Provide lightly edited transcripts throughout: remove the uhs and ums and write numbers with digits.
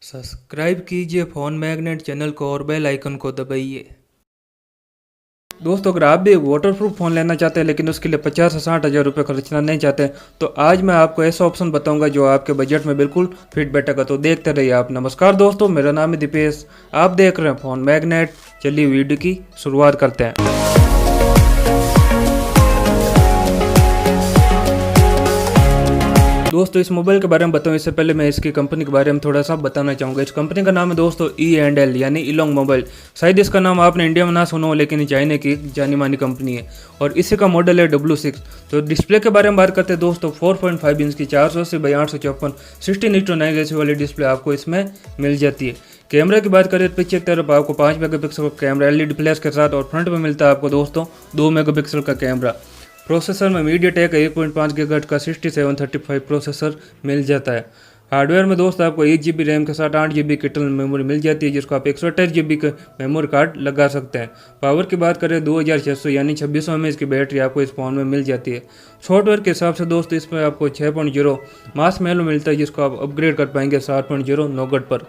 Subscribe कीजिए phone magnet channel को और बेल आइकन को दबाइए। दोस्तों, अगर आप भी एक वाटरप्रूफ फ़ोन लेना चाहते हैं लेकिन उसके लिए 50 से 60 हज़ार रुपये खर्चना नहीं चाहते तो आज मैं आपको ऐसा ऑप्शन बताऊंगा जो आपके बजट में बिल्कुल फिट बैठेगा। तो देखते रहिए आप। नमस्कार दोस्तों, मेरा नाम है दीपेश, आप देख रहे हैं फ़ोन मैग्नेट। चलिए वीडियो की शुरुआत करते हैं। दोस्तों, इस मोबाइल के बारे में बताऊं इससे पहले मैं इसकी कंपनी के बारे में थोड़ा सा बताना चाहूँगा। इस कंपनी का नाम है दोस्तों E&L यानी इलोंग मोबाइल। शायद इसका नाम आपने इंडिया में ना सुना हो, लेकिन चाइना की जानी मानी कंपनी है और इसी का मॉडल है W6। तो डिस्प्ले के बारे में बात करते हैं दोस्तों, 4.5 इंच की 480x854 16:9 रेशियो वाली डिस्प्ले आपको इसमें मिल जाती है। कैमरा की बात करें पीछे की तरफ आपको 5 मेगापिक्सल का कैमरा LED फ्लैश के साथ और फ्रंट में मिलता है आपको दोस्तों 2 मेगापिक्सल का कैमरा। प्रोसेसर में मीडियाटेक 1.5 गीगाहर्ट्ज़ का 6735 प्रोसेसर मिल जाता है। हार्डवेयर में दोस्त आपको 1 GB रैम के साथ 8 GB की इंटरनल मेमोरी मिल जाती है, जिसको आप 128 GB का मेमोरी कार्ड लगा सकते हैं। पावर की बात करें 2600 यानी 2600 mAh की बैटरी आपको इस फ़ोन में मिल जाती है। सॉफ्टवेयर के हिसाब से दोस्तों इसमें आपको 6.0 मास मेलो मिलता है, जिसको आप अपग्रेड कर पाएंगे 7.0 नौगट पर।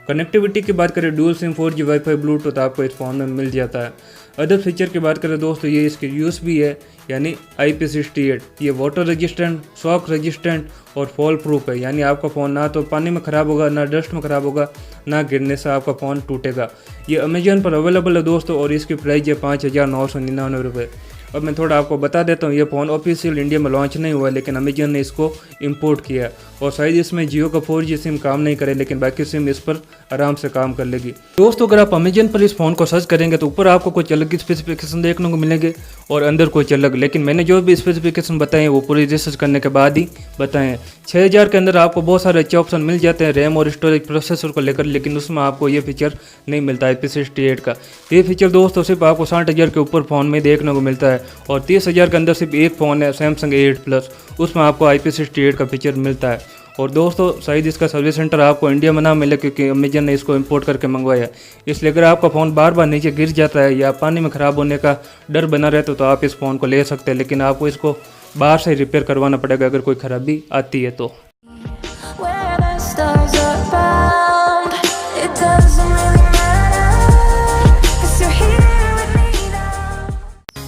कनेक्टिविटी की बात करें dual SIM 4G wifi Bluetooth आपको इस फ़ोन में मिल जाता है। अदर फीचर की बात करें दोस्तों, ये इसके USB है यानी IP68। ये वाटर रेजिस्टेंट, शॉक रेजिस्टेंट और फॉल प्रूफ है, यानी आपका फ़ोन ना तो पानी में ख़राब होगा, ना डस्ट में ख़राब होगा, ना गिरने से आपका फ़ोन टूटेगा। ये अमेजन पर अवेलेबल है दोस्तों और इसकी प्राइस है 5,999 रुपये। अब मैं थोड़ा आपको बता देता हूँ, ये फ़ोन ऑफिशियल इंडिया में लॉन्च नहीं हुआ, लेकिन अमेजन ने इसको इंपोर्ट किया और शायद इसमें जियो का 4G सिम काम नहीं करे, लेकिन बाकी सिम इस पर आराम से काम कर लेगी। दोस्तों, अगर आप अमेजन पर इस फ़ोन को सर्च करेंगे तो ऊपर आपको कुछ अलग स्पेसिफिकेशन देखने को मिलेंगे और अंदर कुछ अलग, लेकिन मैंने जो भी स्पेसिफिकेशन बताए हैं वो पूरी रिसर्च करने के बाद ही बताए हैं। 6000 के अंदर आपको बहुत सारे अच्छे ऑप्शन मिल जाते हैं रैम और स्टोरेज प्रोसेसर को लेकर, लेकिन उसमें आपको ये फीचर नहीं मिलता IP68 का। ये फीचर दोस्तों सिर्फ आपको 60,000 के ऊपर फ़ोन में देखने को मिलता है और 30,000 के अंदर सिर्फ एक फ़ोन है सैमसंग A8 प्लस, उसमें आपको IP68 का फीचर मिलता है। और दोस्तों शायद इसका सर्विस सेंटर आपको इंडिया में ना मिले, क्योंकि अमेजन ने इसको इंपोर्ट करके मंगवाया। इसलिए अगर आपका फ़ोन बार बार नीचे गिर जाता है या पानी में ख़राब होने का डर बना रहता है तो आप इस फ़ोन को ले सकते हैं, लेकिन आपको इसको बाहर से रिपेयर करवाना पड़ेगा अगर कोई ख़राबी आती है तो।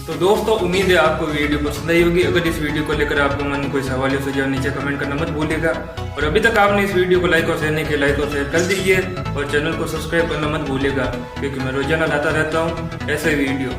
तो दोस्तों, उम्मीद है आपको वीडियो पसंद आई होगी। अगर इस वीडियो को लेकर आपके मन में कोई सवाल या सुझाव नीचे कमेंट करना मत भूलिएगा और अभी तक आपने इस वीडियो को लाइक और शेयर नहीं किया, लाइक और शेयर कर दीजिए और चैनल को सब्सक्राइब करना मत भूलिएगा, क्योंकि मैं रोजाना लाता रहता हूँ ऐसे वीडियो।